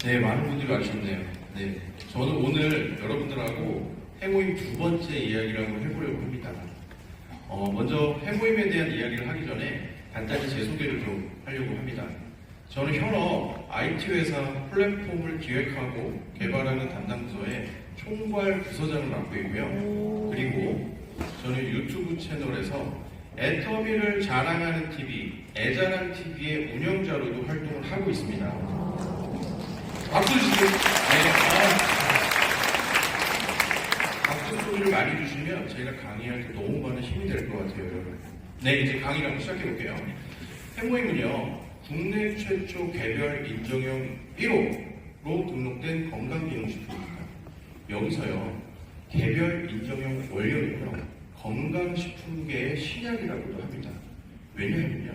네, 많은 분들이 와주셨네요. 네, 저는 오늘 여러분들하고 해모임 두 번째 이야기를 한번 해보려고 합니다. 먼저 해모임에 대한 이야기를 하기 전에 간단히 제 소개를 좀 하려고 합니다. 저는 현업 IT 회사 플랫폼을 기획하고 개발하는 담당 부서의 총괄 부서장을 맡고 있고요. 그리고 저는 유튜브 채널에서 애터미를 자랑하는 TV, 애자랑 TV의 운영자로도 활동을 하고 있습니다. 박수 주시죠. 네. 박수 소리를 많이 주시면 제가 강의할 때 너무 많은 힘이 될 것 같아요, 여러분. 네, 이제 강의를 한번 시작해 볼게요. 해모임은요, 국내 최초 개별 인정형 1호로 등록된 건강기능식품입니다. 여기서요, 개별 인정형 원료는요, 건강식품계의 신약이라고도 합니다. 왜냐하면요,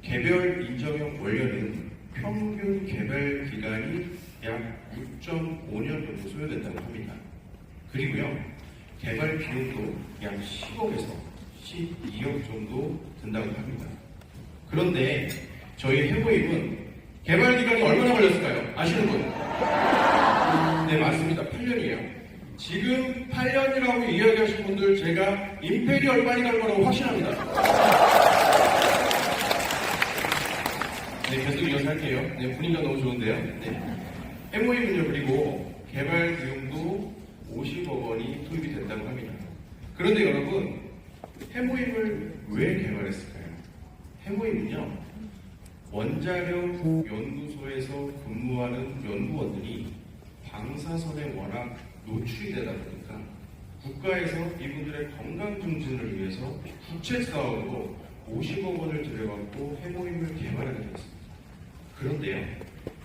개별 인정형 원료는 평균 개발 기간이 약 6.5년 정도 소요된다고 합니다. 그리고요, 개발 비용도 약 10억에서 12억 정도 든다고 합니다. 그런데 저희 해모임은 개발 기간이 얼마나 걸렸을까요? 아시는 분? 네, 맞습니다. 8년이에요. 지금 8년이라고 이야기하신 분들 제가 임페리얼 빨리 갈 거라고 확신합니다. 네, 계속 이어서 할게요. 네, 분위기가 너무 좋은데요. 네. 해모임은요, 그리고 개발 비용도 50억 원이 투입이 된다고 합니다. 그런데 여러분, 해모임을 왜 개발했을까요? 해모임은요, 원자력 연구소에서 근무하는 연구원들이 방사선에 워낙 노출이 되다 보니까 국가에서 이분들의 건강 증진을 위해서 국채 사업으로 50억 원을 들여갖고 해모임을 개발하게 되었습니다. 그런데요,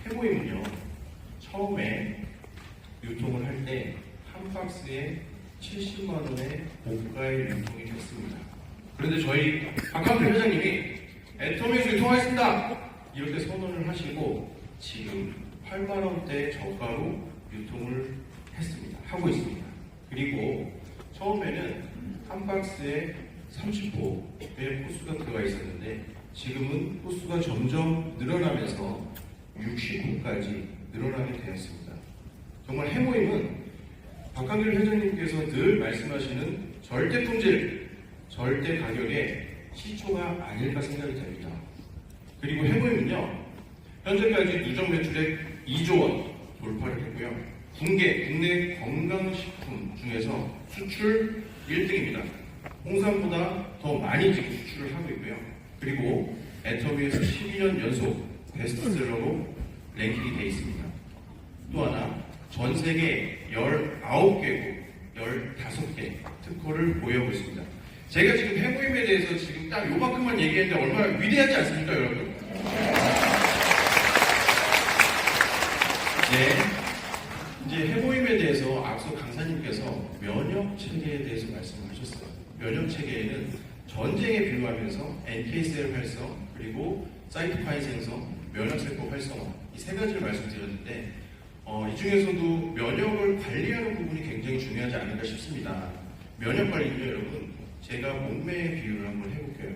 해모임은요, 처음에 유통을 할 때 한 박스에 70만 원의 고가의 유통이 됐습니다. 그런데 저희 박한필 회장님이 애터미에서 유통하겠습니다! 이렇게 선언을 하시고 지금 8만 원대 저가로 유통을 했습니다. 하고 있습니다. 그리고 처음에는 한 박스에 30호의 호수가 들어가 있었는데 지금은 호수가 점점 늘어나면서 60호까지 늘어나게 되었습니다. 정말 해모임은 박한길 회장님께서 늘 말씀하시는 절대 품질, 절대 가격의 시초가 아닐까 생각이 됩니다. 그리고 해모임은요, 현재까지 누적 매출액 2조 원 돌파를 했고요. 국내 건강식품 중에서 수출 1등입니다. 홍삼보다 더 많이 지금 수출을 하고 있고요. 그리고 애터미에서 12년 연속 베스트셀러로 랭킹이 되어 있습니다. 또 하나, 전 세계 19개국, 15개 특허를 보유하고 있습니다. 제가 지금 해모임에 대해서 지금 딱 요만큼만 얘기했는데 얼마나 위대하지 않습니까, 여러분? 네. 이제 해모임에 대해서 앞서 강사님께서 면역 체계에 대해서 말씀을 하셨어요. 면역 체계에는 전쟁에 비유하면서 NK셀 활성, 그리고 사이토카인 생성, 면역세포 활성화, 이 세 가지를 말씀드렸는데 이 중에서도 면역을 관리하는 부분이 굉장히 중요하지 않을까 싶습니다. 면역 관리는요, 여러분, 제가 몸매의 비유를 한번 해볼게요.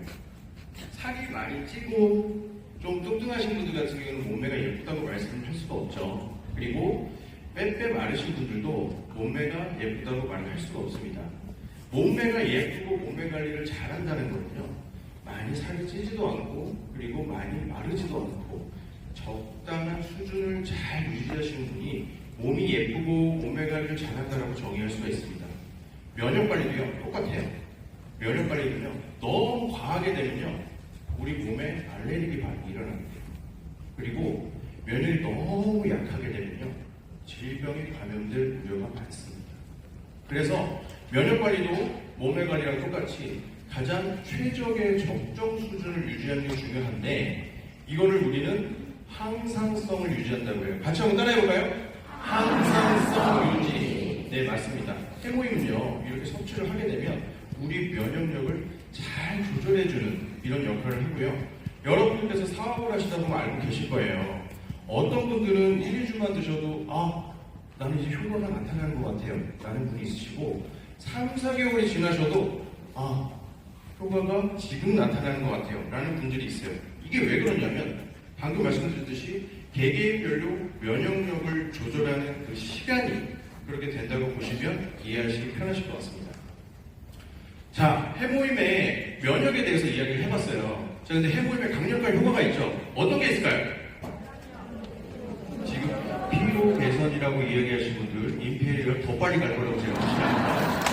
살이 많이 찌고 좀 뚱뚱하신 분들 같은 경우는 몸매가 예쁘다고 말씀을 할 수가 없죠. 그리고 빼빼 마르신 분들도 몸매가 예쁘다고 말을 할 수가 없습니다. 몸매가 예쁘고 몸매 관리를 잘한다는 거는요, 많이 살이 찌지도 않고 그리고 많이 마르지도 않고 적당한 수준을 잘 유지하시는 분이 몸이 예쁘고 몸매 관리를 잘한다라고 정의할 수가 있습니다. 면역 관리도요, 똑같아요. 면역 관리는요, 너무 과하게 되면요, 우리 몸에 알레르기 반응이 일어납니다. 그리고 면역이 너무 약하게 되면요, 질병에 감염될 우려가 많습니다. 그래서 면역 관리도 몸매 관리랑 똑같이 가장 최적의 적정 수준을 유지하는 게 중요한데, 이거를 우리는 항상성을 유지한다고 해요. 같이 한번 따라해볼까요? 항상성 유지. 네, 맞습니다. 해모임은요, 이렇게 섭취를 하게 되면 우리 면역력을 잘 조절해주는 이런 역할을 하고요. 여러분들께서 사업을 하시다 보면 알고 계실 거예요. 어떤 분들은 1, 2주만 드셔도 나는 이제 효과가 나타나는 것 같아요 라는 분이 있으시고, 3, 4개월이 지나셔도 효과가 지금 나타나는 것 같아요 라는 분들이 있어요. 이게 왜 그러냐면 방금 말씀드렸듯이 개개인별로 면역력을 조절하는 그 시간이 그렇게 된다고 보시면 이해하시기 편하실 것 같습니다. 자, 해모임의 면역에 대해서 이야기를 해봤어요. 자, 근데 해모임에 강력한 효과가 있죠. 어떤 게 있을까요? 지금 피로 개선이라고 이야기하신 분들 임페리얼 더 빨리 갈 거라고 제가 확신합니다.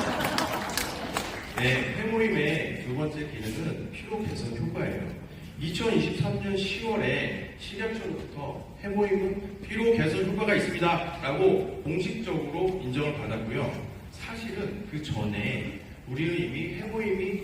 네, 해모임의 두 번째 기능은 피로 개선 효과예요. 2023년 10월에 식약처로부터 해모임은 피로 개선 효과가 있습니다 라고 공식적으로 인정을 받았고요. 사실은 그 전에 우리는 이미 해모임이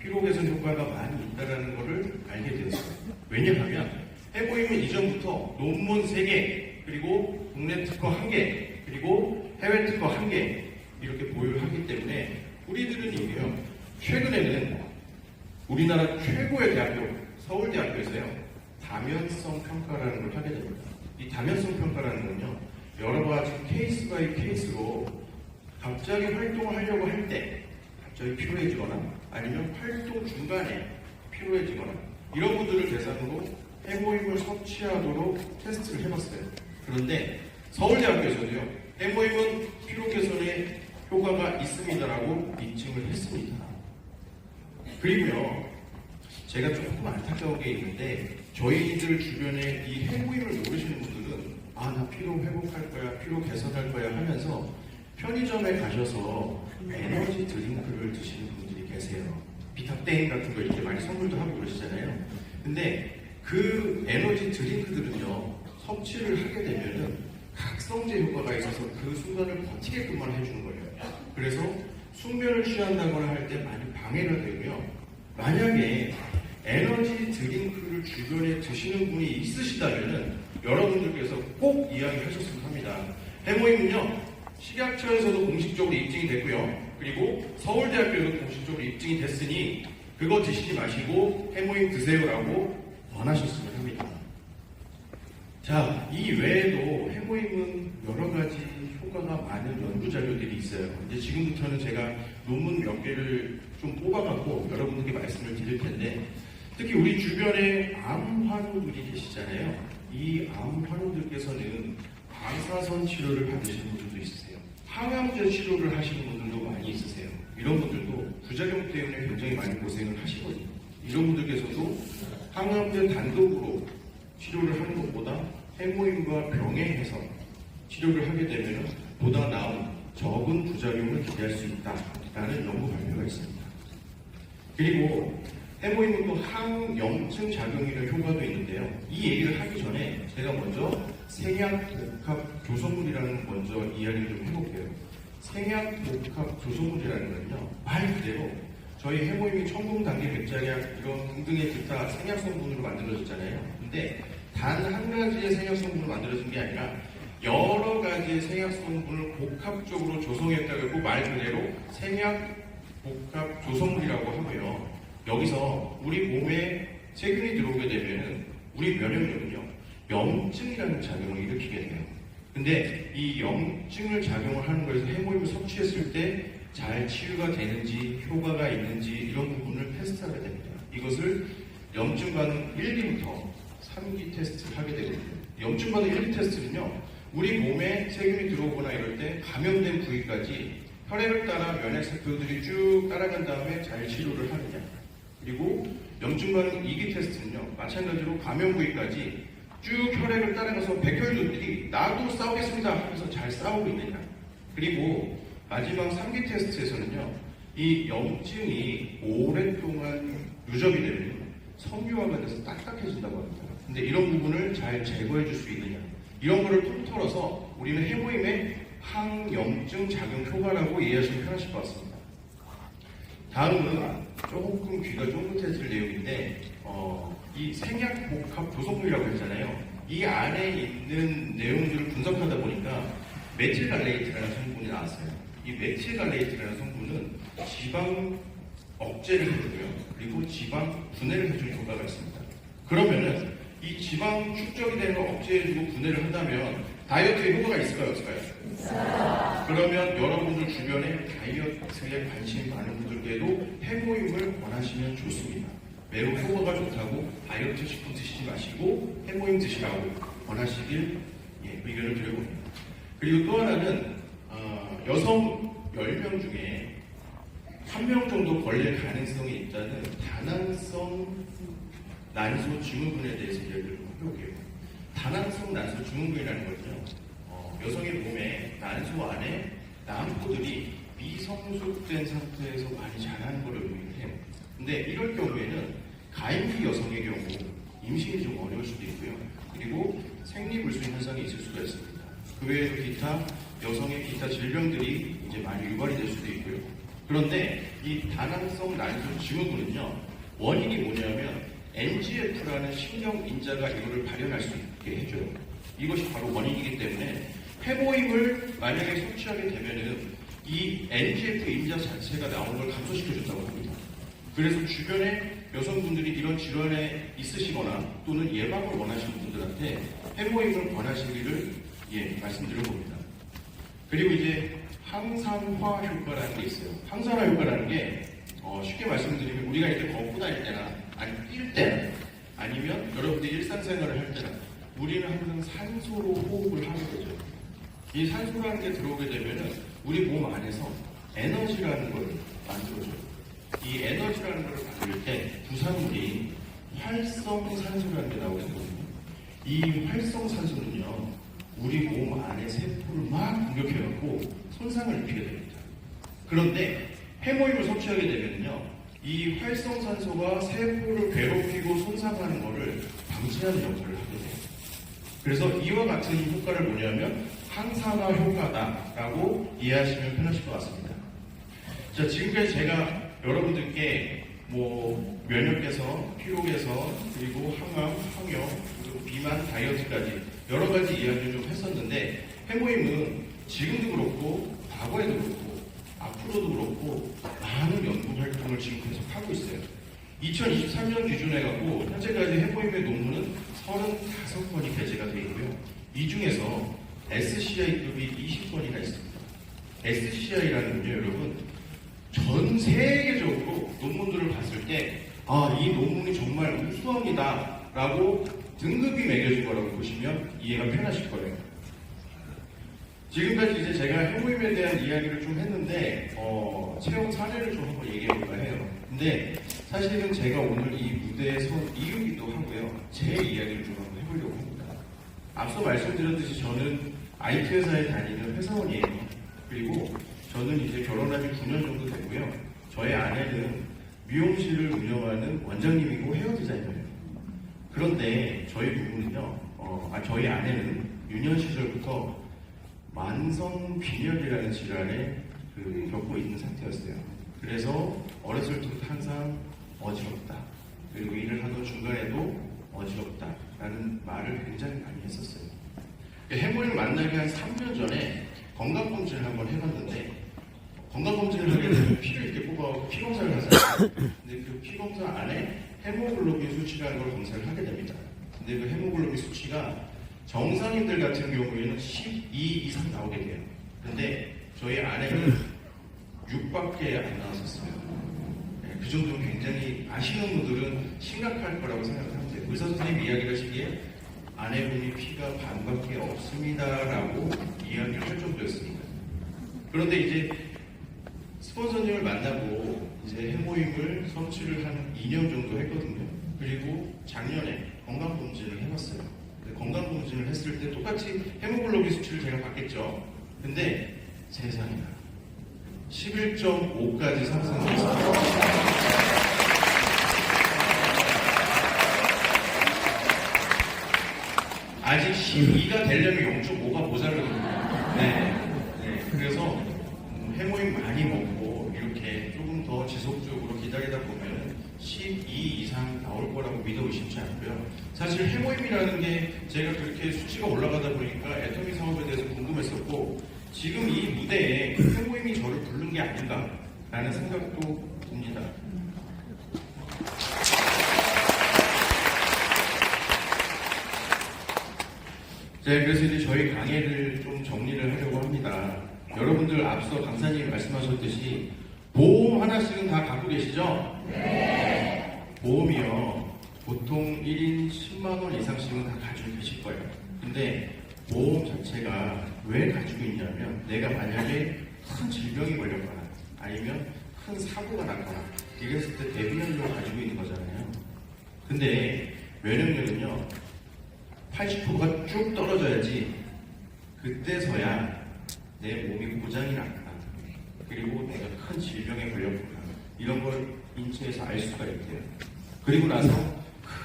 피로 개선 효과가 많이 있다는 것을 알게 되었어요. 왜냐하면 해모임은 이전부터 논문 3개, 그리고 국내 특허 1개, 그리고 해외 특허 1개 이렇게 보유를 하기 때문에 우리들은 이게요. 최근에는 우리나라 최고의 대학교 서울대학교에서요. 다면성 평가라는 걸 하게 됩니다. 이 다면성 평가라는 건요. 여러 가지 케이스 바이 케이스로 갑자기 활동을 하려고 할 때 갑자기 피로해지거나 아니면 활동 중간에 피로해지거나 이런 분들을 대상으로 해모임을 섭취하도록 테스트를 해봤어요. 그런데 서울대학교에서도요. 해모임은 피로 개선에 효과가 있습니다라고 입증을 했습니다. 그리고요. 제가 조금 안타까운 게 있는데 저희들 주변에 이 해모임을 모르시는 분들은 나 피로 회복할 거야, 피로 개선할 거야 하면서 편의점에 가셔서 에너지 드링크를 드시는 분들이 계세요. 비타땡 같은 거 이렇게 많이 선물도 하고 그러시잖아요. 근데 그 에너지 드링크들은요, 섭취를 하게 되면은 각성제 효과가 있어서 그 순간을 버티게끔만 해주는 거예요. 그래서 숙면을 취한다거나 할 때 많이 방해가 되고요. 만약에 에너지 드링크를 주변에 드시는 분이 있으시다면은 여러분들께서 꼭 이야기하셨으면 합니다. 해모임은요, 식약처에서도 공식적으로 입증이 됐고요. 그리고 서울대학교에도 공식적으로 입증이 됐으니 그거 드시지 마시고 해모임 드세요라고 권하셨으면 합니다. 자, 이 외에도 해모임은 여러 가지 효과가 많은 연구 자료들이 있어요. 이제 지금부터는 제가 논문 몇 개를 좀 뽑아갖고 여러분들께 말씀을 드릴 텐데, 특히 우리 주변에 암 환우들이 계시잖아요. 이 암 환우들께서는 방사선 치료를 받으시는 분들도 있으세요. 항암제 치료를 하시는 분들도 많이 있으세요. 이런 분들도 부작용 때문에 굉장히 많이 고생을 하시거든요. 이런 분들께서도 항암제 단독으로 치료를 하는 것보다 해모임과 병행해서 치료를 하게 되면 보다 나은 적은 부작용을 기대할 수 있다라는 연구 발표가 있습니다. 그리고 해모임은 또 항염증 작용이라는 효과도 있는데요. 이 얘기를 하기 전에 제가 먼저 생약복합 조성물이라는 먼저 이야기를 좀 해볼게요. 생약복합 조성물이라는 건요, 말 그대로 저희 해모임이 첨분, 단계, 백자량 이런 등등의 기타 생약 성분으로 만들어졌잖아요. 근데 단 한 가지의 생약 성분으로 만들어진 게 아니라 여러 가지의 생약 성분을 복합적으로 조성했다고 말 그대로 생약 복합 조성물이라고 하고요. 여기서 우리 몸에 세균이 들어오게 되면 우리 면역력은요, 염증이라는 작용을 일으키게 돼요. 근데 이 염증을 작용을 하는 거에서 해모임을 섭취했을 때 잘 치유가 되는지 효과가 있는지 이런 부분을 테스트하게 됩니다. 이것을 염증 반응 1기부터 3기 테스트를 하게 되거든요. 염증 반응 1기 테스트는요, 우리 몸에 세균이 들어오거나 이럴 때 감염된 부위까지 혈액을 따라 면역세포들이 쭉 따라간 다음에 잘 치료를 하느냐. 그리고 염증 반응 2기 테스트는요, 마찬가지로 감염 부위까지 쭉 혈액을 따라가서 백혈들이 나도 싸우겠습니다 하면서 잘 싸우고 있느냐. 그리고 마지막 3기 테스트에서는요, 이 염증이 오랫동안 누적이 되면 섬유화가 돼서 딱딱해진다고 합니다. 근데 이런 부분을 잘 제거해 줄 수 있느냐. 이런 거를 통틀어서 우리는 해모임의 항염증 작용 효과라고 이해하시면 편하실 것 같습니다. 다음은 조금 귀가 쫑긋해질 내용인데, 이 생약복합 조성물이라고 했잖아요. 이 안에 있는 내용들을 분석하다 보니까 메틸갈레이트라는 성분이 나왔어요. 이 메틸갈레이트라는 성분은 지방 억제를 해주고요. 그리고 지방 분해를 해주는 효과가 있습니다. 그러면은 이 지방 축적이 되는 걸 억제해주고 분해를 한다면 다이어트에 효과가 있을까요? 없을까요? 그러면 여러분들 주변에 다이어트에 관심 많은 분들께도 해모임을 권하시면 좋습니다. 매우 효과가 좋다고 다이어트 식품 드시지 마시고 해모임 드시라고 권하시길 의견을 드려봅니다. 그리고 또 하나는 여성 10명 중에 1명 정도 걸릴 가능성이 있다는 다낭성 난소 증후군에 대해서 이야기를 좀 해볼게요. 다낭성 난소 증후군이라는 거죠. 여성의 몸에 난소 안에 난포들이 미성숙된 상태에서 많이 자라는 것을 의미해요. 근데 이럴 경우에는 가임기 여성의 경우 임신이 좀 어려울 수도 있고요. 그리고 생리불순 현상이 있을 수가 있습니다. 그 외에도 기타 여성의 기타 질병들이 이제 많이 유발이 될 수도 있고요. 그런데 이 다낭성 난소 증후군은요, 원인이 뭐냐면 NGF라는 신경 인자가 이거를 발현할 수 있게 해줘요. 이것이 바로 원인이기 때문에 해모임을 만약에 섭취하게 되면은 이 NGF 인자 자체가 나오는 걸 감소시켜준다고 합니다. 그래서 주변에 여성분들이 이런 질환에 있으시거나 또는 예방을 원하시는 분들한테 해모임을 권하시기를 말씀드려봅니다. 그리고 이제 항산화 효과라는 게 있어요. 항산화 효과라는 게 쉽게 말씀드리면 우리가 이렇게 걷고 다닐 때나 아니면 뛸 때나 아니면 여러분들이 일상생활을 할 때나 우리는 항상 산소로 호흡을 하는 거죠. 이 산소라는 게 들어오게 되면은 우리 몸 안에서 에너지라는 걸 만들어줘요. 이 에너지라는 걸 만들 때 부산물이 활성산소라는 게 나오게 되거든요. 이 활성산소는요, 우리 몸 안에 세포를 막 공격해갖고 손상을 입히게 됩니다. 그런데 해모임을 섭취하게 되면요, 이 활성산소가 세포를 괴롭히고 손상하는 것을 방지하는 역할을 하게 돼요. 그래서 이와 같은 효과를 뭐냐면 항산화 효과다라고 이해하시면 편하실 것 같습니다. 자, 지금까지 제가 여러분들께 면역 개선, 피로 개선, 그리고 항암, 항염, 그리고 비만, 다이어트까지 여러 가지 이야기를 좀 했었는데 해모임은 지금도 그렇고 과거에도 그렇고 앞으로도 그렇고 많은 연구 활동을 지금 계속하고 있어요. 2023년 기준해갖고 현재까지 해모임의 논문은 35건이 게재가 되어 있고요. 이 중에서 SCI급이 20건이나 있습니다. SCI라는 건요, 여러분, 전 세계적으로 논문들을 봤을 때 이 논문이 정말 우수합니다 라고 등급이 매겨진 거라고 보시면 이해가 편하실 거예요. 지금까지 이제 제가 해모임에 대한 이야기를 좀 했는데 체험 사례를 좀 한번 얘기해 볼까 해요. 근데 사실은 제가 오늘 이 무대에 선 이유기도 하고요, 제 이야기를 좀 한번 해보려고 합니다. 앞서 말씀드렸듯이 저는 IT 회사에 다니는 회사원이에요. 그리고 저는 이제 결혼한 지 9년 정도 되고요. 저의 아내는 미용실을 운영하는 원장님이고 헤어 디자이너예요. 그런데 저희 부부는요, 저희 아내는 유년 시절부터 만성 빈혈이라는 질환에 겪고 있는 상태였어요. 그래서 어렸을 때부터 항상 어지럽다. 그리고 일을 하던 중간에도 어지럽다. 라는 말을 굉장히 많이 했었어요. 해모임을 만나기 한 3년 전에 건강검진을 한번 해봤는데, 건강검진을 하게 되면 피를 이렇게 뽑아서 피검사를 하잖아요. 근데 그 피검사 안에 헤모글로빈 수치라는 걸 검사를 하게 됩니다. 근데 그 헤모글로빈 수치가 정상인들 같은 경우에는 12 이상 나오게 돼요. 근데 저희 아내는 6밖에 안 나왔었어요. 그 정도면 굉장히 아시는 분들은 심각할 거라고 생각하면 돼요. 의사 선생님 이야기를 하시기에 아내분이 피가 반밖에 없습니다라고 이야기를 할 정도였습니다. 그런데 이제 스폰서님을 만나고 이제 해모임을 섭취를 한 2년 정도 했거든요. 그리고 작년에 건강검진을 해봤어요. 건강검진을 했을 때 똑같이 헤모글로빈 수치를 제가 봤겠죠. 근데 세상에나 11.5까지 상승했어요. 아직 12가 되려면 0.5가 모자르거든요. 네. 그래서 해모임 많이 먹고 이렇게 조금 더 지속적으로 기다리다 보면 12 이상 나올 거라고 믿어 의심치 않고요. 사실 해모임이라는 게 제가 그렇게 수치가 올라가다 보니까 애터미 사업에 대해서 궁금했었고, 지금 이 무대에 해모임이 저를 부른 게 아닌가라는 생각도 듭니다. 네, 그래서 이제 저희 강의를 좀 정리를 하려고 합니다. 여러분들 앞서 강사님이 말씀하셨듯이 보험 하나씩은 다 갖고 계시죠? 네. 보험이요. 보통 1인 10만 원 이상씩은 다 가지고 계실 거예요. 근데 보험 자체가 왜 가지고 있냐면 내가 만약에 큰 질병이 걸렸거나 아니면 큰 사고가 났거나 이랬을 때 대비연료를 가지고 있는 거잖아요. 근데 면역력은요 80%가 쭉 떨어져야지 그때서야 내 몸이 고장이 났구나 그리고 내가 큰 질병에 걸렸구나 이런 걸 인체에서 알 수가 있대요. 그리고 나서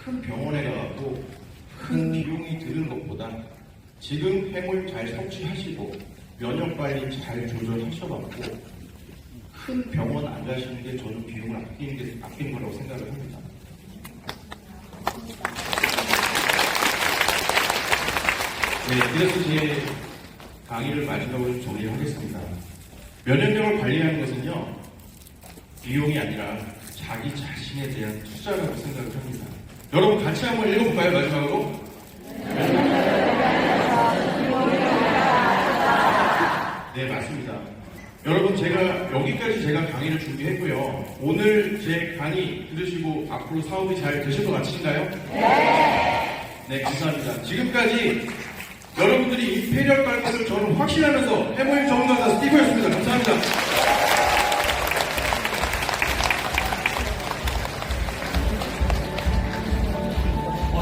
큰 병원에 가고 큰 비용이 드는 것보다 지금 해물 잘 섭취하시고 면역 관리 잘 조절하셔갖고 큰 병원 안 가시는 게 저는 비용을 아끼는 거라고 생각을 합니다. 네, 그래서 제 강의를 마지막으로 정리를 하겠습니다. 면역력을 관리하는 것은요, 비용이 아니라 자기 자신에 대한 투자라고 생각을 합니다. 여러분 같이 한번 읽어볼까요, 마지막으로? 네, 맞습니다. 여러분 제가 여기까지 제가 강의를 준비했고요. 오늘 제 강의 들으시고 앞으로 사업이 잘 되실 것 같으신가요? 네, 감사합니다. 지금까지 여러분들이 임페리얼 갈 것을 저는 확신하면서 해모임 전문가사 스티브였습니다. 감사합니다.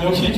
역시